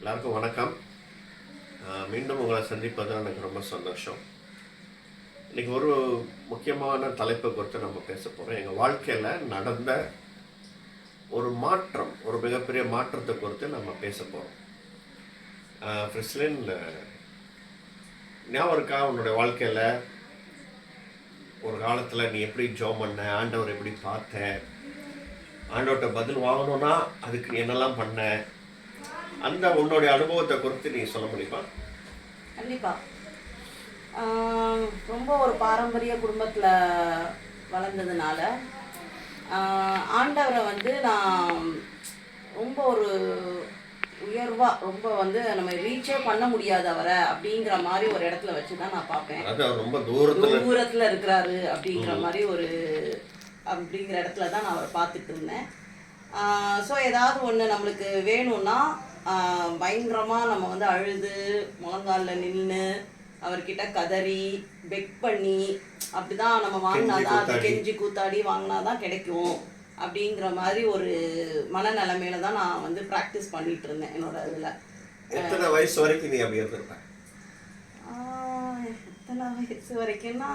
எல்லாருக்கும் வணக்கம். மீண்டும் உங்களை சந்திப்பது எனக்கு ரொம்ப சந்தோஷம். இன்னைக்கு ஒரு முக்கியமான தலைப்பை குறித்து நம்ம பேச போகிறோம். எங்கள் வாழ்க்கையில் நடந்த ஒரு மாற்றம், ஒரு மிகப்பெரிய மாற்றத்தை குறித்து நம்ம பேச போகிறோம். ஃப்ரிஸ்லின், ஞாபகம் இருக்கா உன்னுடைய வாழ்க்கையில் ஒரு காலத்தில் நீ எப்படி ஜோம் பண்ண, ஆண்டவர் எப்படி பார்த்த, ஆண்டவர்கிட்ட பதில் வாங்கணும்னா அதுக்கு நீ என்னெல்லாம் பண்ண, அந்த உன்னுடைய அனுபவத்தை குறித்து நீ சொல்ல முடியுமா? கண்டிப்பா. ரொம்ப ஒரு பாரம்பரிய குடும்பத்தில் வளர்ந்ததுனால ஆண்டவரை நான் ரொம்ப ஒரு உயர்வாக ரொம்ப நம்ம ரீச்சே பண்ண முடியாது அவரை அப்படிங்கிற மாதிரி ஒரு இடத்துல வச்சு தான் நான் பார்ப்பேன். ரொம்ப தூரத்தில் இருக்கிறாரு அப்படிங்கிற மாதிரி அப்படிங்கிற இடத்துல தான் நான் அவரை பார்த்துட்டு இருந்தேன். ஸோ ஏதாவது ஒன்று நம்மளுக்கு வேணும்னா பயங்கரமாக நம்ம அழுது முழங்காலில் நின்று அவர்கிட்ட கதறி பெக் பண்ணி அப்படிதான் நம்ம வாங்கினாதான், அது கெஞ்சி கூத்தாடி வாங்கினாதான் கிடைக்கும் அப்படிங்கிற மாதிரி ஒரு மனநிலைமையில தான் நான் ப்ராக்டிஸ் பண்ணிட்டு இருந்தேன் என்னோட இதில். எத்தனை வயசு வரைக்கும் நீ அப்படி இருந்திருப்பேன்? எத்தனை வயசு வரைக்கும்னா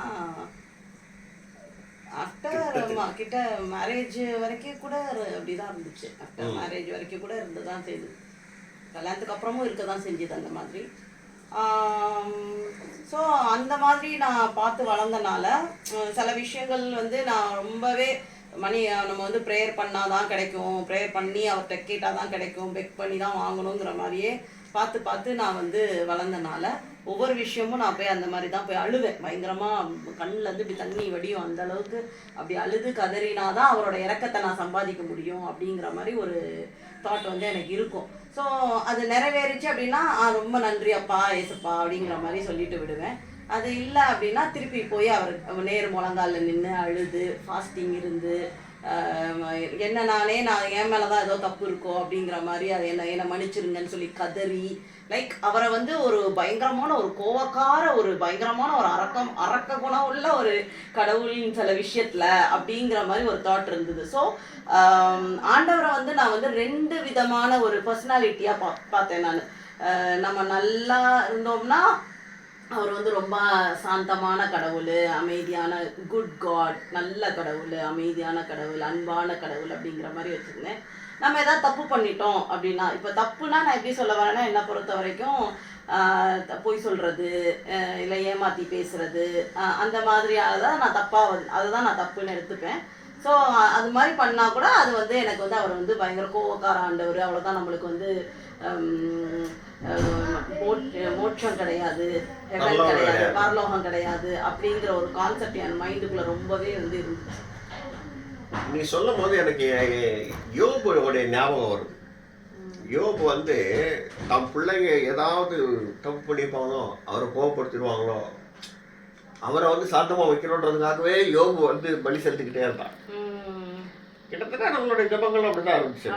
ஆஃப்டர் கிட்ட மேரேஜ் வரைக்கும் கூட அப்படிதான் இருந்துச்சு. ஆஃப்டர் மேரேஜ் வரைக்கும் கூட இருந்துதான் செய்யுது. கல்யாணத்துக்கு அப்புறமும் இருக்க தான் செஞ்சுது அந்த மாதிரி. ஸோ அந்த மாதிரி நான் பார்த்து வளர்ந்தனால சில விஷயங்கள் நான் ரொம்பவே நம்ம ப்ரேயர் பண்ணாதான் கிடைக்கும், ப்ரேயர் பண்ணி அவர்கிட்ட கேட்டால் தான் கிடைக்கும், பெக் பண்ணி தான் வாங்கணுங்கிற மாதிரியே பார்த்து பார்த்து நான் வளர்ந்தனால ஒவ்வொரு விஷயமும் நான் போய் அந்த மாதிரி தான் போய் அழுவேன். பயங்கரமாக கண்ணிலேருந்து இப்படி தண்ணி வடியும், அந்த அளவுக்கு அப்படி அழுது கதறினாதான் அவரோட இறக்கத்தை நான் சம்பாதிக்க முடியும் அப்படிங்கிற மாதிரி ஒரு தாட் எனக்கு இருக்கும். ஸோ அது நிறைவேறிச்சு அப்படின்னா ரொம்ப நன்றி அப்பா ஏசப்பா அப்படிங்கிற மாதிரி சொல்லிட்டு விடுவேன். அது இல்லை அப்படின்னா திருப்பி போய் அவர் நேர் முழங்காலில் நின்று அழுது ஃபாஸ்டிங் இருந்து என்ன நான் என் மேலே தான் ஏதோ தப்பு இருக்கோ அப்படிங்கிற மாதிரி அதை என்னை மன்னிச்சிருங்கன்னு சொல்லி கதறி லைக் அவரை ஒரு பயங்கரமான ஒரு கோவக்கார ஒரு பயங்கரமான ஒரு அரக்க குணம் உள்ள ஒரு கடவுளின் சில விஷயத்துல அப்படிங்கிற மாதிரி ஒரு தாட் இருந்தது. ஸோ ஆண்டவரை நான் ரெண்டு விதமான ஒரு பர்சனாலிட்டியா பார்த்தேன் நான். நம்ம நல்லா இருந்தோம்னா அவர் ரொம்ப சாந்தமான கடவுள், அமைதியான குட் காட், நல்ல கடவுள், அமைதியான கடவுள், அன்பான கடவுள் அப்படிங்கிற மாதிரி வச்சுருந்தேன். நம்ம எதாவது தப்பு பண்ணிட்டோம் அப்படின்னா, இப்போ தப்புனா நான் எப்படி சொல்ல வரேன்னா, என்னை பொறுத்த வரைக்கும் பொய் சொல்கிறது இல்லை ஏமாற்றி பேசுறது அந்த மாதிரியாக தான் நான் அதை தான் நான் தப்புன்னு எடுத்துப்பேன். ஸோ அது மாதிரி பண்ணால் கூட அது எனக்கு அவர் பயங்கர கோவக்கார ஆண்டவர், அவ்வளோதான், நம்மளுக்கு மோட்சம் கிடையாது, ஹெவன் கிடையாது, பரலோகம் கிடையாது அப்படிங்கிற ஒரு கான்செப்ட் என் மைண்டுக்குள்ள ரொம்பவே இருந்துச்சு. நீ சொல்லும் போது எனக்கு யோபுடைய ஞாபகம் வருது. யோபு தம் பிள்ளைங்க ஏதாவது தப்பு பண்ணிப்பாங்களோ, அவரை கோவப்படுத்திடுவாங்களோ, அவரை சாந்தமா வைக்கணுன்றதுக்காகவே யோபு பலி செலுத்திக்கிட்டே இருந்தான். கிட்டத்தட்ட நம்மளுடைய ஜபங்கள் அப்படிதான் இருந்துச்சு.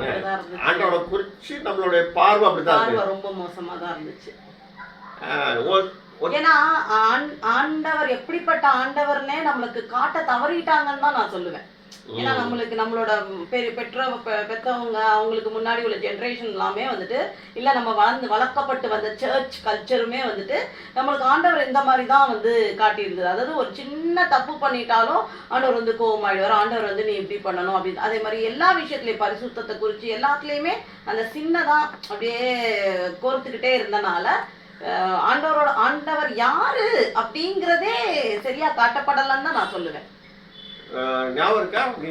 ஆண்டவரை குறிச்சு நம்மளுடைய பார்வை அப்படிதான் ரொம்ப மோசமா தான் இருந்துச்சு. ஏன்னா ஆண்டவர் எப்படிப்பட்ட ஆண்டவர்னே நம்மளுக்கு காட்ட தவறிட்டாங்கன்னு தான் நான் சொல்லுவேன். ஏன்னா நம்மளோட பெற்றவங்க அவங்களுக்கு முன்னாடி உள்ள ஜென்ரேஷன் எல்லாமே இல்ல நம்ம வளர்க்கப்பட்டு வந்த சர்ச் கல்ச்சருமே நம்மளுக்கு ஆண்டவர் இந்த மாதிரி தான் காட்டியிருந்தது. அதாவது ஒரு சின்ன தப்பு பண்ணிட்டாலும் ஆண்டவர் கோவமாயிடுவார், ஆண்டவர் நீ இப்படி பண்ணணும் அப்படின்னு. அதே மாதிரி எல்லா விஷயத்துலயும் பரிசுத்தத்தை குறிச்சு எல்லாத்துலயுமே அந்த சின்னதான் அப்படியே கோர்த்துக்கிட்டே இருந்தனால ஆண்டவர் யாரு அப்படிங்கிறதே சரியா காட்டப்படலன்னு தான் நான் சொல்லுவேன். ஞாபகம் இருக்கா நீ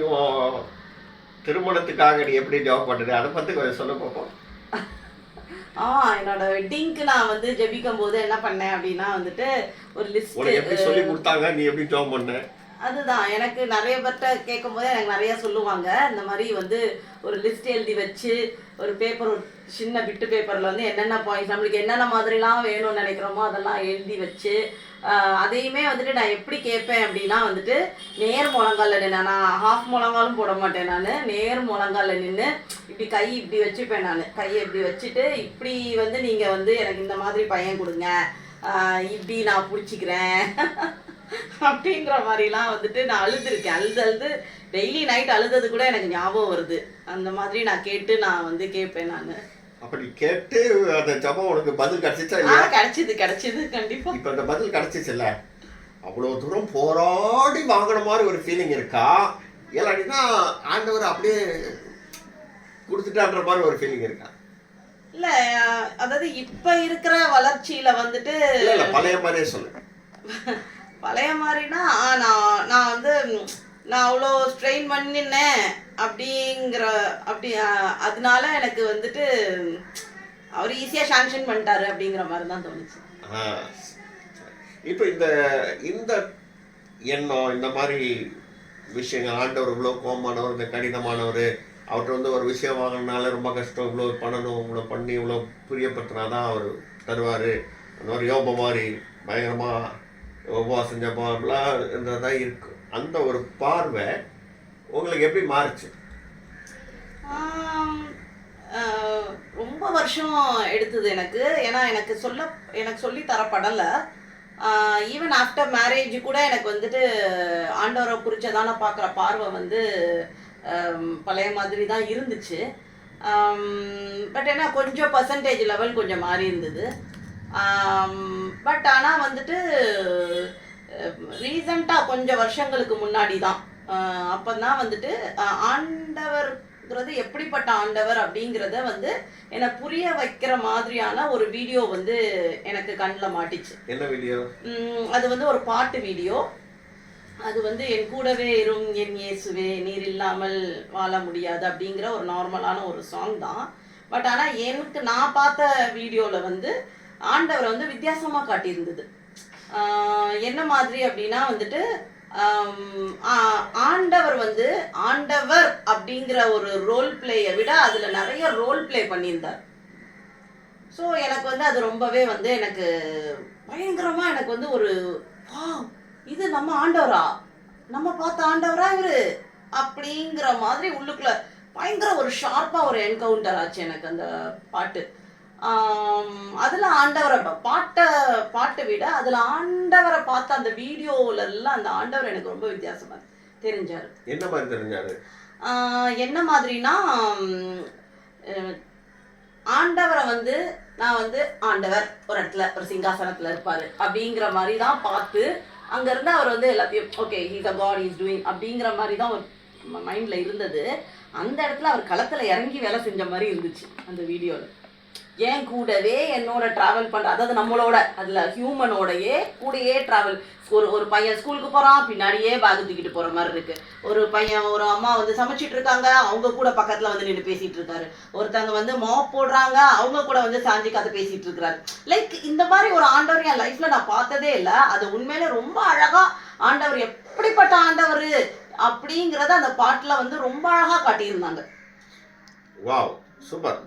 திருமணத்துக்காக நீ எப்படி ஜாப் பண்ணுறது, அதை பற்றி கொஞ்சம் சொல்ல பார்ப்போம். என்னோட வெட்டிங்க்கு நான் ஜெபிக்கும் போது என்ன பண்ணேன் அப்படின்னா ஒரு லிஸ்ட் எப்படி சொல்லி கொடுத்தாங்க, நீ எப்படி ஜாப் பண்ண? அதுதான் எனக்கு நிறைய பேர்கிட்ட கேட்கும் போது எனக்கு நிறைய சொல்லுவாங்க. இந்த மாதிரி ஒரு லிஸ்ட் எழுதி வச்சு ஒரு பேப்பர், ஒரு சின்ன பிட்டு பேப்பரில் என்னென்ன பாயிண்ட்ஸ் நம்மளுக்கு என்னென்ன மாதிரிலாம் வேணும்னு நினைக்கிறோமோ அதெல்லாம் எழுதி வச்சு அதையுமே நான் எப்படி கேட்பேன் அப்படின்னா நேர் முழங்காலில் நின்று, நான் ஹாஃப் முழங்காலும் போட மாட்டேன், நான் நேர் முழங்காலில் நின்று இப்படி கை இப்படி வச்சுப்பேன். நான் கையை இப்படி வச்சுட்டு இப்படி நீங்கள் எனக்கு இந்த மாதிரி பையன் கொடுங்க, இப்படி நான் பிடிச்சிக்கிறேன் அப்படிங்கிற மாதிரிலாம் நான் அழுதுருக்கேன். அழுது டெய்லி நைட் அழுதது கூட எனக்கு ஞாபகம் வருது. அந்த மாதிரி நான் கேட்டு நான் கேட்பேன். நான் அப்படி கேட்டு அந்த ஜபம் உனக்கு பதில் கிடைச்சிச்சா இல்லையா? கிடைச்சது கண்டிப்பா. இப்ப அந்த பதில் கிடைச்சிச்சுல்ல, அவ்வளவு தூரம் போராடி வாங்கின மாதிரி ஒரு ஃபீலிங் இருக்கா, இல்லாட்டினா ஆண்டவர் அப்படியே கொடுத்துட்டான்ற மாதிரி ஒரு ஃபீலிங் இருக்கா? இல்ல அதாவது இப்ப இருக்கிற வளர்ச்சியில வந்துட்டு இல்ல பழைய மாதிரியே சொல்லு. பழைய மாதிரினா நான் வந்து நான் அவ்வளோ ஸ்ட்ரெயின் பண்ணினேன் அப்படிங்கிற அதனால எனக்கு வந்துட்டு அவர் ஈஸியா சாங்ஷன் பண்ணிட்டாரு அப்படிங்கிற மாதிரி தான் தோணுச்சு. இப்போ இந்த இந்த எண்ணம் இந்த மாதிரி விஷயங்கள், ஆண்டவர் இவ்வளோ கோபமானவர், இந்த கடினமானவர், அவர்கிட்ட வந்து ஒரு விஷயம் வாங்கினால ரொம்ப கஷ்டம், இவ்வளோ பண்ணணும், இவ்வளோ பண்ணி இவ்வளோ பிரியப்படுத்தினாதான் அவர் தருவார், அந்த மாதிரி யோப மாதிரி பயங்கரமாக உபவாசம் ஜபம்லாம் இருந்ததான் இருக்கு. அந்த ஒரு பார்வை உங்களுக்கு எப்படி மாறுச்சு? ரொம்ப வருஷம் எடுத்தது எனக்கு. ஏன்னா எனக்கு சொல்லி தரப்படலை. ஈவன் ஆஃப்டர் மேரேஜ் கூட எனக்கு வந்துட்டு ஆண்டவரை குறிச்சதான பார்க்குற பார்வை வந்து பழைய மாதிரி தான் இருந்துச்சு. பட் ஏன்னா கொஞ்சம் பர்சன்டேஜ் லெவல் கொஞ்சம் மாறி இருந்தது. பட் ஆனால் வந்துட்டு ரீசண்டாக கொஞ்சம் வருஷங்களுக்கு முன்னாடி தான் அப்போ தான் வந்துட்டு ஆண்டவர்ங்கிறது எப்படிப்பட்ட ஆண்டவர் அப்படிங்கிறத வந்து என்னை புரிய வைக்கிற மாதிரியான ஒரு வீடியோ வந்து எனக்கு கண்ணில் மாட்டிச்சு. என்ன வீடியோ? அது வந்து ஒரு பாட்டு வீடியோ. அது வந்து என் கூடவே இரும் என் இயேசுவே நீர் இல்லாமல் வாழ முடியாது அப்படிங்கிற ஒரு நார்மலான ஒரு சாங் தான். பட் ஆனால் எனக்கு நான் பார்த்த வீடியோவில் வந்து ஆண்டவரை வந்து வித்தியாசமாக காட்டியிருந்தது. என்ன மாதிரி அப்படின்னா வந்துட்டு ஆண்டவர் அப்படிங்கிற ஒரு ரோல் பிளேயை விட அதில் நிறைய ரோல் பிளே பண்ணியிருந்தார். ஸோ எனக்கு வந்து அது ரொம்பவே வந்து எனக்கு பயங்கரமாக எனக்கு வந்து ஒரு இது நம்ம ஆண்டவரா, நம்ம பார்த்த ஆண்டவரா இவரு அப்படிங்கிற மாதிரி உள்ளுக்குள்ள பயங்கர ஒரு ஷார்ப்பா ஒரு என்கவுண்டர் ஆச்சு எனக்கு அந்த பாட்டு. அதுல ஆண்டவரை பாட்டை விட அதுல ஆண்டவரை பார்த்த அந்த வீடியோல எல்லாம் அந்த ஆண்டவர் எனக்கு ரொம்ப வித்தியாசமா தெரிஞ்சாரு. என்ன மாதிரி தெரிஞ்சாரு? என்ன மாதிரினா ஆண்டவரை வந்து நான் வந்து ஆண்டவர் ஒரு இடத்துல ஒரு சிங்காசனத்துல இருப்பாரு அப்படிங்கிற மாதிரி தான் பார்த்து அங்க இருந்து அவர் வந்து எல்லாத்தையும் okay he's a God is doing அப்படிங்கிற மாதிரி தான் ஒரு மைண்ட்ல இருந்தது. அந்த இடத்துல அவர் களத்துல இறங்கி வேலை செஞ்ச மாதிரி இருந்துச்சு அந்த வீடியோல. ஏன் கூடவே என்னோட டிராவல் பண்ற, அதாவது நம்மளோட அதுல ஹியூமனோடையே கூடயே டிராவல். ஒரு பையன் ஸ்கூலுக்கு போறான், பின்னாடியே பேக் தூக்கிட்டு போற மாதிரி இருக்கு. ஒரு அம்மா வந்து சமைச்சிட்டு இருக்காங்க, அவங்க கூட பக்கத்துல வந்து நின்று பேசிட்டு இருக்காரு. ஒருத்தவங்க வந்து மாப் போடுறாங்க, அவங்க கூட வந்து சாஞ்சி கதை பேசிட்டு இருக்கிறாரு. லைக் இந்த மாதிரி ஒரு ஆண்டவர் என் லைஃப்ல நான் பார்த்ததே இல்லை. அது உண்மையில ரொம்ப அழகா ஆண்டவர் எப்படிப்பட்ட ஆண்டவர் அப்படிங்கறத அந்த பாட்டுல வந்து ரொம்ப அழகா காட்டியிருந்தாங்க. Wow, super.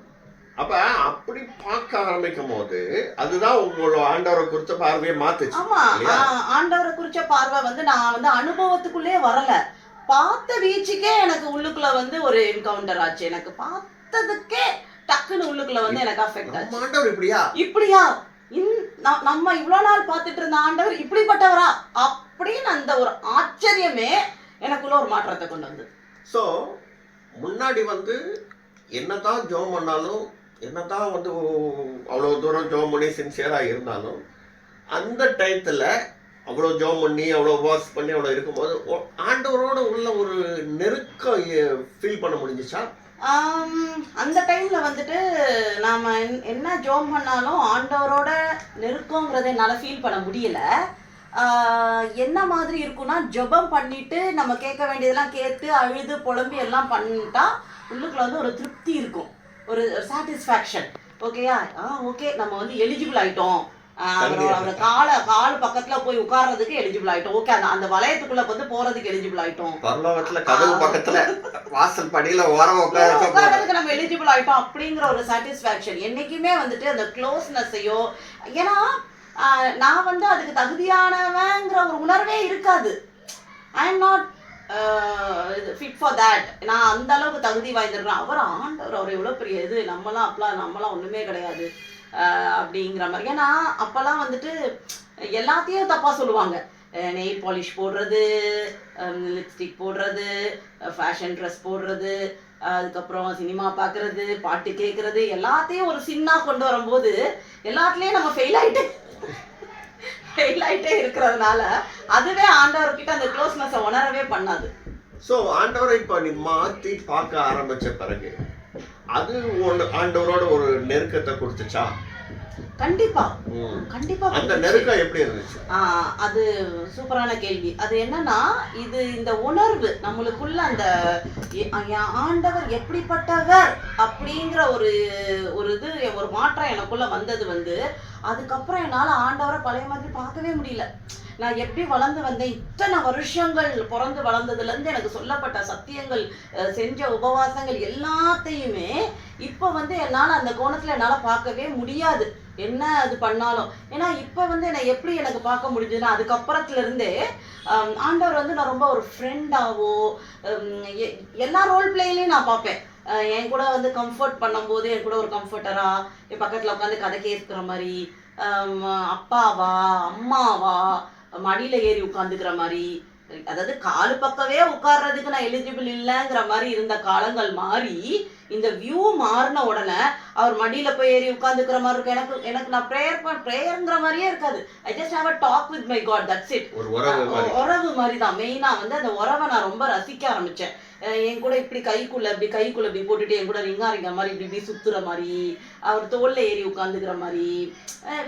அப்ப அப்படி பார்க்க ஆரம்பிக்கும் போது அதுதான் உங்களோட ஆண்டவரை குறித்த பார்வையை மாத்துச்சு. ஆமா, ஆண்டவரை குறிச்ச பார்வை வந்து நான் வந்து அனுபவத்துக்குள்ளே வரல, பார்த்த வீச்சுக்கே எனக்கு உள்ளுக்குள்ள வந்து ஒரு என்கவுண்டர் ஆச்சு. எனக்கு பார்த்ததுக்கே டக்குன்னு உள்ளுக்குள்ள வந்து எனக்கு அஃபெக்ட் ஆச்சு. ஆண்டவர் இப்படியா நம்ம இவ்வளவு நாள் பார்த்துட்டு இருந்த ஆண்டவர் இப்படிப்பட்டவரா அப்படின்னு அந்த ஒரு ஆச்சரியமே எனக்குள்ள ஒரு மாற்றத்தை கொண்டு வந்தது. ஸோ முன்னாடி வந்து என்னதான் ஜோம் பண்ணாலும், என்னதான் வந்து அவ்வளோ தூரம் ஜோம் பண்ணி சின்சியராக இருந்தாலும், அந்த டயத்தில் அவ்வளோ ஜோம் பண்ணி அவ்வளோ வாஷ் பண்ணி அவ்வளோ இருக்கும்போது ஆண்டவரோட உள்ள ஒரு நெருக்கம் ஃபீல் பண்ண முடிஞ்சிச்சா? அந்த டைம்ல வந்துட்டு நாம என்ன ஜோம் பண்ணாலும் ஆண்டவரோட நெருக்கங்கிறத என்னால் ஃபீல் பண்ண முடியல. என்ன மாதிரி இருக்குன்னா, ஜெபம் பண்ணிட்டு நம்ம கேட்க வேண்டியதெல்லாம் கேட்டு அழுது புலம்பி எல்லாம் பண்ணிட்டா உள்ளுக்குள்ள வந்து ஒரு திருப்தி இருக்கும், ஒரு சாட்டிஸ்ஃபேக்ஷன். ஓகேயா, ஓகே நம்ம வந்து எலிஜிபிள் ஆயிட்டோம், அவரோட கால் பக்கத்துல போய் உட்கார்றதுக்கு எலிஜிபிள் ஆயிட்டோம், ஓகே அந்த வளையத்துக்குள்ள வந்து போறதுக்கு எலிஜிபிள் ஆயிட்டோம், பரலோகத்துல கதவு பக்கத்துல வாசல் படியில ஓரம் உட்கார்றதுக்கு நம்ம எலிஜிபிள் ஆயிட்டோம் அப்படிங்கிற ஒரு சாட்டிஸ்ஃபேக்ஷன் என்னைக்குமே வந்துட்டு அந்த க்ளோஸ்னஸையோ, ஏன்னா நான் வந்து அதுக்கு தகுதியானவங்கிற ஒரு உணர்வே இருக்காது. I am not fit for that. நான் அந்த அளவுக்கு தகுதி வாய்ந்திருக்கிறேன். அவர் ஆண்டவர், அவர் எவ்வளோ பெரிய இது, நம்மளாம் ஒன்றுமே கிடையாது அப்படிங்கிற மாதிரி. ஏன்னா அப்போல்லாம் வந்துட்டு எல்லாத்தையும் தப்பாக சொல்லுவாங்க. நெயில் பாலிஷ் போடுறது, லிப்ஸ்டிக் போடுறது, ஃபேஷன் ட்ரெஸ் போடுறது, அதுக்கப்புறம் சினிமா பார்க்கறது, பாட்டு கேட்கறது, எல்லாத்தையும் ஒரு சின்னா கொண்டு வரும்போது எல்லாத்துலேயும் நம்ம ஃபெயில் ஆகிட்டே இருக்கிறதுனால அதுவே ஆண்டவர்கிட்ட அந்த க்ளோஸ்னஸை உணரவே பண்ணாது. ஸோ ஆண்டவரை இப்போ நீ மாற்றி பார்க்க ஆரம்பித்த பிறகு அது ஆண்டவரோட ஒரு நெருக்கத்தை கொடுத்துச்சா? கண்டிப்பா கண்டிப்பா. அந்த நெருக்கம் எப்படி இருந்துச்சு? அது சூப்பரான கேள்வி. அது என்னன்னா, இது இந்த உணர்வு நம்மளுக்குள்ள அந்த ஆண்டவர் எப்படிப்பட்டவர் அப்படிங்கிற ஒரு இது ஒரு மாற்றம் எனக்குள்ள வந்தது வந்து, அதுக்கப்புறம் என்னால் ஆண்டவரை பழைய மாதிரி பார்க்கவே முடியல. நான் எப்படி வளர்ந்து வந்தேன், இத்தனை வருஷங்கள் பிறந்து வளர்ந்ததுலேருந்து எனக்கு சொல்லப்பட்ட சத்தியங்கள், செஞ்ச உபவாசங்கள் எல்லாத்தையுமே இப்போ வந்து என்னால் அந்த கோணத்தில் என்னால் பார்க்கவே முடியாது, என்ன அது பண்ணாலும். ஏன்னா இப்போ வந்து என்னை எப்படி எனக்கு பார்க்க முடிஞ்சதுன்னா, அதுக்கப்புறத்துலேருந்தே ஆண்டவர் வந்து நான் ரொம்ப ஒரு ஃப்ரெண்டாவோ எல்லா ரோல் பிளேலையும் நான் பார்ப்பேன். என் கூட வந்து கம்ஃபர்ட் பண்ணும்போது என் கூட ஒரு கம்ஃபர்டரா, என் பக்கத்தில் உட்காந்து கதை கேட்குற மாதிரி, அப்பாவா அம்மாவா மடியில ஏறி உட்காந்துக்கிற மாதிரி, அதாவது காலு பக்கவே உட்கார்றதுக்கு நான் எலிஜிபிள் இல்லைங்கிற மாதிரி இருந்த காலங்கள் மாறி இந்த வியூ மாறின உடனே அவர் மடியில போய் ஏறி உட்காந்துக்கிற மாதிரி இருக்கும். எனக்கு நான் ப்ரேயருங்கிற மாதிரியே இருக்காது. I just have a talk with my God, that's it. உறவு மாதிரி தான். மெயினா வந்து அந்த உறவை நான் ரொம்ப ரசிக்க ஆரம்பிச்சேன். என் கூட இப்படி கைக்குள்ள இப்படி போட்டுட்டு என் கூட ரிங்கா மாதிரி இப்படி சுத்துற மாதிரி, அவர் தோல்ல ஏறி உட்காந்துக்கிற மாதிரி,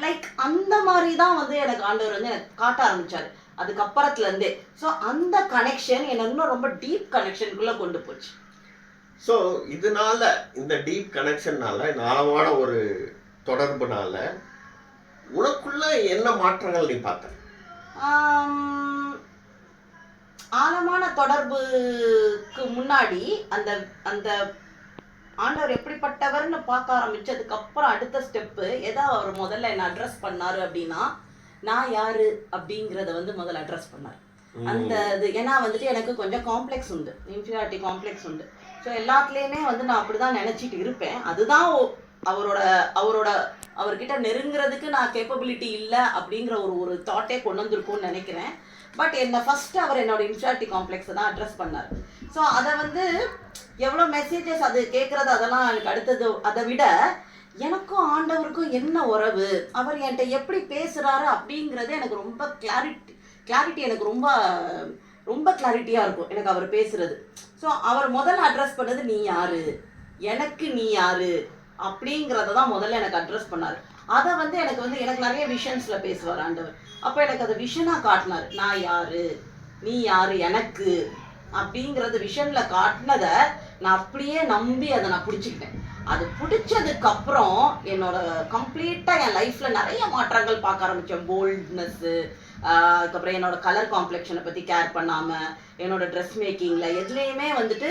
லைக் அந்த மாதிரி தான் வந்து எனக்கு ஆண்டவர் வந்து எனக்கு காட்ட ஆரம்பிச்சாரு அதுக்கப்புறத்துல இருந்தே. ஸோ அந்த கனெக்ஷன் என்ன இன்னும் ரொம்ப டீப் கனெக்ஷனுக்குள்ள கொண்டு போச்சு. ஸோ இதனால இந்த டீப் கனெக்ஷன்னால, இந்த ஆழமான ஒரு தொடர்புனால உனக்குள்ள என்ன மாற்றங்கள் நீ பார்த்த? ஆழமான தொடர்புக்கு முன்னாடி அந்த அந்த ஆண்டவர் எப்படிப்பட்டவர்னு பார்க்க ஆரம்பிச்சதுக்கு அப்புறம் அடுத்த ஸ்டெப்பு அவர் முதல்ல என்ன அட்ரஸ் பண்ணாரு அப்படின்னா, நான் யாரு அப்படிங்கிறத வந்து முதல்ல அட்ரஸ் பண்ணார். அந்த இது ஏன்னா வந்துட்டு எனக்கு கொஞ்சம் காம்ப்ளெக்ஸ் உண்டு, இன்ஃபீரியாரிட்டி காம்ப்ளெக்ஸ் உண்டு. ஸோ எல்லாத்துலேயுமே வந்து நான் அப்படிதான் நினச்சிட்டு இருப்பேன். அதுதான் அவர்கிட்ட நெருங்கிறதுக்கு நான் கேப்பபிலிட்டி இல்லை அப்படிங்கிற ஒரு தாட்டே கொண்டு வந்திருக்கும்னு நினைக்கிறேன். பட் என்னை ஃபர்ஸ்ட் அவர் என்னோட இன்ஃபீரியாரிட்டி காம்ப்ளெக்ஸை தான் அட்ரஸ் பண்ணார். ஸோ அதை வந்து எவ்வளோ மெசேஜஸ் அது கேட்குறது அதெல்லாம் எனக்கு அடுத்தது. அதை விட எனக்கும் ஆண்டவருக்கும் என்ன உறவு, அவர் என்கிட்ட எப்படி பேசுகிறாரு அப்படிங்கிறது எனக்கு ரொம்ப கிளாரிட்டி எனக்கு ரொம்ப ரொம்ப கிளாரிட்டியாக இருக்கும் எனக்கு அவர் பேசுகிறது. ஸோ அவர் முதல்ல அட்ரஸ் பண்ணது நீ யாரு, எனக்கு நீ யாரு அப்படிங்கிறத தான் முதல்ல எனக்கு அட்ரஸ் பண்ணார். அதை வந்து எனக்கு நிறைய விஷன்ஸில் பேசுவார் ஆண்டவர். அப்போ எனக்கு அதை விஷனாக காட்டினார். நான் யாரு, நீ யாரு எனக்கு அப்படிங்கிறது விஷனில் காட்டினதை நான் அப்படியே நம்பி அதை நான் பிடிச்சிக்கிட்டேன். அது பிடிச்சதுக்கப்புறம் என்னோட கம்ப்ளீட்டாக என் லைஃப்பில் நிறைய மாற்றங்கள் பார்க்க ஆரம்பித்தேன். போல்ட்னஸ்ஸு, அதுக்கப்புறம் என்னோட கலர் காம்ப்ளெக்ஷனை பற்றி கேர் பண்ணாமல், என்னோட ட்ரெஸ் மேக்கிங்கில் எதுலேயுமே வந்துட்டு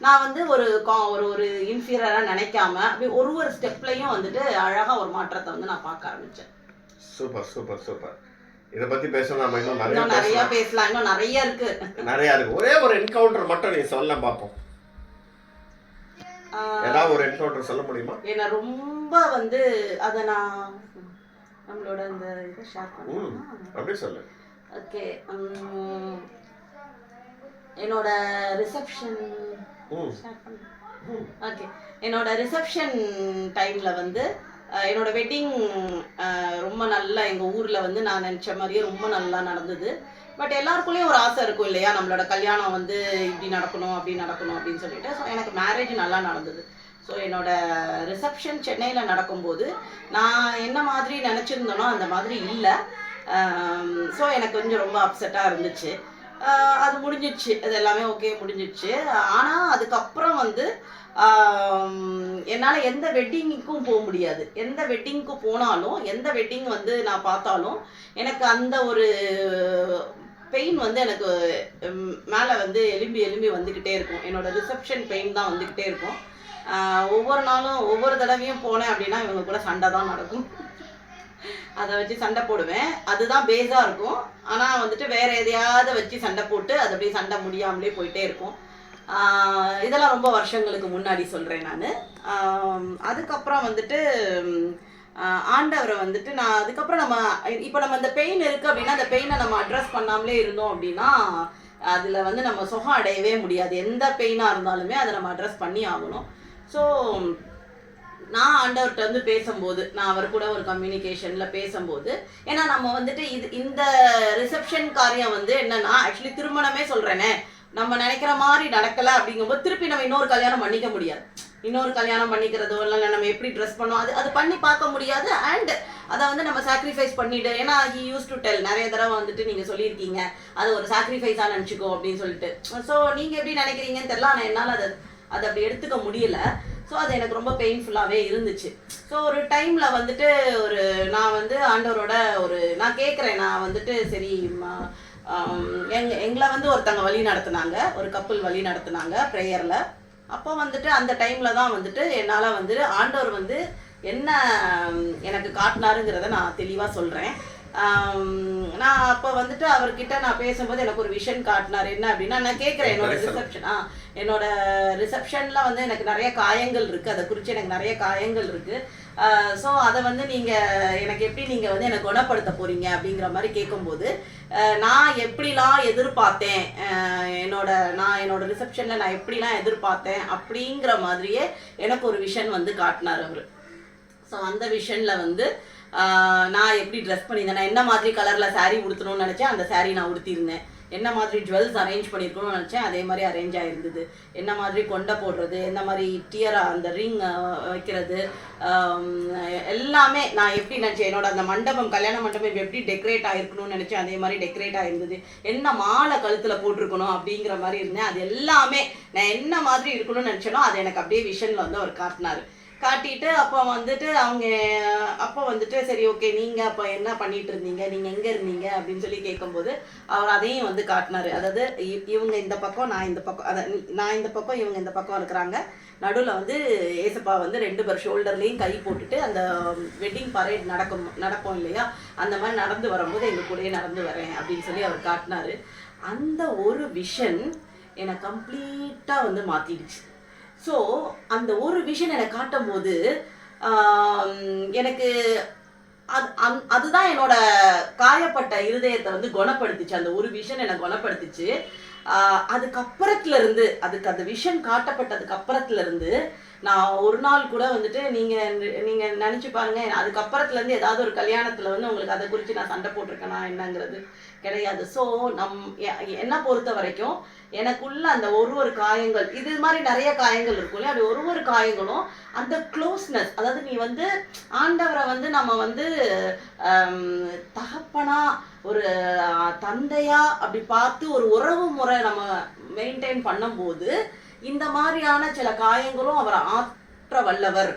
நான் வந்து ஒரு இன்ஃபீரியராக நினைக்காம அப்படி ஒரு ஸ்டெப்லையும் வந்துட்டு அழகாக ஒரு மாற்றத்தை வந்து நான் பார்க்க ஆரம்பித்தேன். Super super super. இதை பற்றி பேசணும், நம்ம இன்னும் நிறைய பேசலாம், இன்னும் நிறைய இருக்கு. ஒரே ஒரு என்கவுண்டர் மட்டும் நீ சொல்ல பார்ப்போம். ஏதாவது ஒரு என்கவுண்டர் சொல்ல முடியுமா? என்ன ரொம்ப வந்து அதை நான் நம்மளோட இந்த இதை ஷேர் பண்ணலாம். அப்படியே சொல்லு. ஓகே, என்னோட ரிசப்ஷன் ஷேர் பண்ணேன். ஓகே, என்னோட ரிசப்ஷன் டைமில் வந்து என்னோட வெட்டிங் ரொம்ப நல்லா எங்கள் ஊரில் வந்து நான் நினச்ச மாதிரியே ரொம்ப நல்லா நடந்தது. பட் எல்லாருக்குள்ளேயும் ஒரு ஆசை இருக்கும் இல்லையா, நம்மளோட கல்யாணம் வந்து இப்படி நடக்கணும் அப்படின்னு சொல்லிட்டு. ஸோ எனக்கு மேரேஜ் நல்லா நடந்தது. ஸோ என்னோட ரிசப்ஷன் சென்னையில் நடக்கும்போது நான் என்ன மாதிரி நினச்சிருந்தேனோ அந்த மாதிரி இல்லை. ஸோ எனக்கு கொஞ்சம் ரொம்ப அப்செட்டாக இருந்துச்சு. அது முடிஞ்சிடுச்சு, அது எல்லாமே ஓகே முடிஞ்சிடுச்சு. ஆனால் அதுக்கப்புறம் வந்து என்னால் எந்த வெட்டிங்குக்கும் போக முடியாது. எந்த வெட்டிங்க்கு போனாலும், எந்த வெட்டிங் வந்து நான் பார்த்தாலும் எனக்கு அந்த ஒரு பெயின் வந்து எனக்கு மேலே வந்து எலும்பி வந்துக்கிட்டே இருக்கும். என்னோட ரிசப்ஷன் பெயின் தான் வந்துக்கிட்டே இருக்கும். ஒவ்வொரு நாளும் ஒவ்வொரு தடவையும் போனேன் அப்படின்னா இவங்க கூட சண்டை தான் நடக்கும். அதை வச்சு சண்டை போடுவேன், அதுதான் பேஸாக இருக்கும். ஆனால் வந்துட்டு வேற எதையாவது வச்சு சண்டை போட்டு அது அப்படியே சண்டை முடியாமலே போயிட்டே இருக்கும். இதெல்லாம் ரொம்ப வருஷங்களுக்கு முன்னாடி சொல்கிறேன் நான். அதுக்கப்புறம் வந்துட்டு ஆண்டவரை வந்துட்டு நான் அதுக்கப்புறம் நம்ம இந்த பெயின் இருக்குது அப்படின்னா அந்த பெயினை நம்ம அட்ரஸ் பண்ணாமலே இருந்தோம் அப்படின்னா அதில் வந்து நம்ம சுகம் அடையவே முடியாது. எந்த பெயினாக இருந்தாலுமே அதை நம்ம அட்ரஸ் பண்ணி ஆகணும். ஸோ நான் ஆண்டவர்கிட்ட வந்து பேசும்போது, நான் அவர் கூட ஒரு கம்யூனிகேஷனில் பேசும்போது, ஏன்னா நம்ம வந்துட்டு இந்த ரிசப்ஷன் காரியம் வந்து என்னன்னா, ஆக்சுவலி திருமணமே சொல்கிறேனே, நம்ம நினைக்கிற மாதிரி நடக்கலை அப்படிங்கும்போது திருப்பி நம்ம இன்னொரு கல்யாணம் பண்ணிக்க முடியாது. இன்னொரு கல்யாணம் பண்ணிக்கிறதோ இல்லை நம்ம எப்படி ட்ரெஸ் பண்ணோம் அது பண்ணி பார்க்க முடியாது. அண்ட் அதை வந்து நம்ம சாக்ரிஃபைஸ் பண்ணிட்டு, ஏன்னா ஹி யூஸ் டு டெல், நிறைய தடவை வந்துட்டு நீங்கள் சொல்லியிருக்கீங்க அது ஒரு சாக்ரிஃபைஸாக நினச்சிக்கோ அப்படின்னு சொல்லிட்டு. ஸோ நீங்கள் எப்படி நினைக்கிறீங்கன்னு தெரியல, ஆனால் என்னால் அதை அப்படி எடுத்துக்க முடியல. ஸோ அது எனக்கு ரொம்ப பெயின்ஃபுல்லாகவே இருந்துச்சு. ஸோ ஒரு டைமில் வந்துட்டு நான் வந்து ஆண்டவரோட நான் கேட்குறேன், நான் வந்துட்டு சரி எங்களை வந்து ஒருத்தங்க வழி நடத்துனாங்க, ஒரு கப்பல் வழி நடத்துனாங்க ப்ரேயரில். அப்போ வந்துட்டு அந்த டைமில் தான் வந்துட்டு என்னால் வந்து ஆண்டவர் வந்து என்ன எனக்கு காட்டினாருங்கிறத நான் தெளிவாக சொல்கிறேன். நான் அப்போ வந்துட்டு அவர்கிட்ட நான் பேசும்போது எனக்கு ஒரு விஷன் காட்டினார். என்ன அப்படின்னா, நான் கேட்குறேன் என்னோட ரிசப்ஷனில் வந்து எனக்கு நிறைய காயங்கள் இருக்குது, அதை குறித்து எனக்கு நிறைய காயங்கள் இருக்குது. ஸோ அதை வந்து நீங்கள் எனக்கு எப்படி நீங்கள் வந்து என்னை குணப்படுத்த போகிறீங்க அப்படிங்கிற மாதிரி கேட்கும்போது, நான் எப்படிலாம் எதிர்பார்த்தேன், என்னோட ரிசப்ஷனில் நான் எப்படிலாம் எதிர்பார்த்தேன் அப்படிங்கிற மாதிரியே எனக்கு ஒரு விஷன் வந்து காட்டினார் அவர். ஸோ அந்த விஷனில் வந்து நான் எப்படி ட்ரெஸ் பண்ணியிருந்தேன், நான் என்ன மாதிரி கலரில் சாரீ உடுத்தணும்னு நினச்சேன், அந்த சாரீ நான் உடுத்தியிருந்தேன். என்ன மாதிரி ஜுவல்ஸ் அரேஞ்ச் பண்ணியிருக்கணும்னு நினச்சேன், அதே மாதிரி அரேஞ்ச் ஆகிருந்தது. என்ன மாதிரி கொண்டை போடுறது, என்ன மாதிரி அந்த ரிங் வைக்கிறது, எல்லாமே நான் எப்படி நினச்சேன். என்னோட அந்த கல்யாண மண்டபம் எப்படி டெக்கரேட் ஆகிருக்கணும்னு நினச்சேன், அதே மாதிரி டெக்கரேட் ஆகிருந்தது. என்ன மாலை கழுத்தில் போட்டிருக்கணும் அப்படிங்கிற மாதிரி இருந்தேன். அது எல்லாமே நான் என்ன மாதிரி இருக்கணும்னு நினச்சேனோ அது எனக்கு அப்படியே விஷனில் வந்து அவர் காட்டிட்டு அப்போ வந்துட்டு சரி ஓகே, நீங்கள் அப்போ என்ன பண்ணிட்டு இருந்தீங்க, நீங்கள் எங்கே இருந்தீங்க அப்படின்னு சொல்லி கேட்கும்போது அவர் அதையும் வந்து காட்டினார். அதாவது இவங்க இந்த பக்கம், நான் இந்த பக்கம், நான் இந்த பக்கம், இவங்க இந்த பக்கம் இருக்கிறாங்க. நடுவில் வந்து ஏசப்பா வந்து 2 பேர் ஷோல்டர்லேயும் கை போட்டுட்டு அந்த வெட்டிங் பரேட் நடப்போம் இல்லையா, அந்த மாதிரி நடந்து வரும்போது எங்கள் கூடயே நடந்து வரேன் அப்படின்னு சொல்லி அவர் காட்டினார். அந்த ஒரு விஷன் என்னை கம்ப்ளீட்டாக வந்து மாற்றிடுச்சு. ஸோ அந்த ஒரு விஷன் எனக்கு காட்டும் போது எனக்கு அதுதான் என்னோட காயப்பட்ட இருதயத்தை வந்து குணப்படுத்துச்சு. அந்த ஒரு விஷன் என்னை குணப்படுத்துச்சு. அதுக்கப்புறத்துல இருந்து அந்த விஷன் காட்டப்பட்டதுக்கு அப்புறத்துல இருந்து நான் ஒரு நாள் கூட வந்துட்டு நீங்க நினைச்சு பாருங்க, அதுக்கப்புறத்துல இருந்து ஏதாவது ஒரு கல்யாணத்துல வந்து உங்களுக்கு அதை குறித்து நான் சண்டை போட்டிருக்கேனா என்னங்கிறது கிடையாது. ஸோ என்ன பொறுத்த வரைக்கும் எனக்குள்ள அந்த ஒரு காயங்கள், இது மாதிரி நிறைய காயங்கள் இருக்கும் இல்லையா, அது ஒரு காயங்களும் அந்த க்ளோஸ்னஸ், அதாவது நீ வந்து ஆண்டவரை வந்து நம்ம வந்து தகப்பனா ஒரு தந்தையா அப்படி பார்த்து ஒரு உறவு முறை நம்ம மெயின்டைன் பண்ணும்போது இந்த மாதிரியான சில காயங்களும் அவர் ஆற்ற வல்லவர்.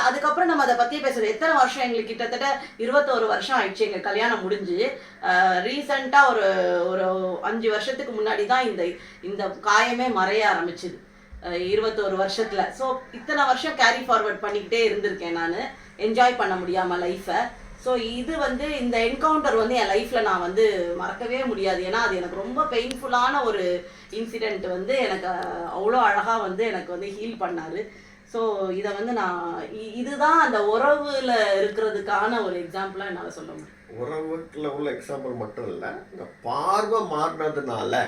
அதுக்கப்புறம் நம்ம அதை பற்றியே பேசுகிறோம். எத்தனை வருஷம், எங்களுக்கு கிட்டத்தட்ட 21 வருஷம் ஆயிடுச்சு எங்கள் கல்யாணம் முடிஞ்சு. ரீசெண்டாக ஒரு 5 வருஷத்துக்கு முன்னாடி தான் இந்த காயமே மறைய ஆரம்பிச்சுது, 21 வருஷத்தில். ஸோ இத்தனை வருஷம் கேரி ஃபார்வர்ட் பண்ணிக்கிட்டே இருந்திருக்கேன் நான், என்ஜாய் பண்ண முடியாமல் லைஃப்பை. ஸோ இது வந்து இந்த என்கவுண்டர் வந்து என் லைஃப்பில் நான் வந்து மறக்கவே முடியாது. ஏன்னா அது எனக்கு ரொம்ப பெயின்ஃபுல்லான ஒரு இன்சிடெண்ட் வந்து எனக்கு அவ்வளோ அழகாக வந்து எனக்கு வந்து ஹீல் பண்ணார். ஸோ இதை வந்து இதுதான் அந்த உறவுல இருக்கிறதுக்கான ஒரு எக்ஸாம்பிளாக என்னால் சொல்ல முடியும். உறவுல உள்ள எக்ஸாம்பிள் மட்டும் இல்லை, இந்த பார்வை மாறினதுனால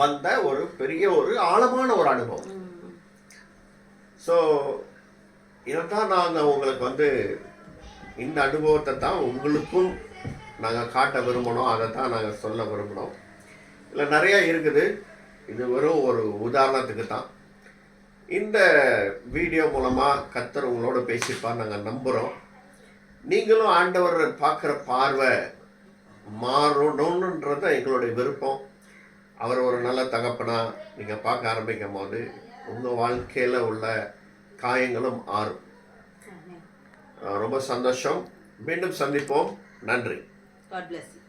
வந்த ஒரு பெரிய ஒரு ஆழமான ஒரு அனுபவம். ஸோ இதைத்தான் நாங்கள் உங்களுக்கு வந்து இந்த அனுபவத்தை தான் உங்களுக்கும் நாங்கள் காட்ட விரும்பணும், அதை தான் நாங்கள் சொல்ல விரும்பணும். இல்லை நிறையா இருக்குது, இது வெறும் ஒரு உதாரணத்துக்கு தான். இந்த வீடியோ மூலமாக கர்த்தர் உங்களோட பேசிப்பார் நாங்கள் நம்புகிறோம். நீங்களும் ஆண்டவர் பார்க்குற பார்வை மாறணுன்றது எங்களுடைய விருப்பம். அவர் ஒரு நல்ல தகப்பனாக நீங்கள் பார்க்க ஆரம்பிக்கும் போது உங்கள் வாழ்க்கையில் உள்ள காயங்களும் ஆறும். ரொம்ப சந்தோஷம். மீண்டும் சந்திப்போம். நன்றி. God bless you.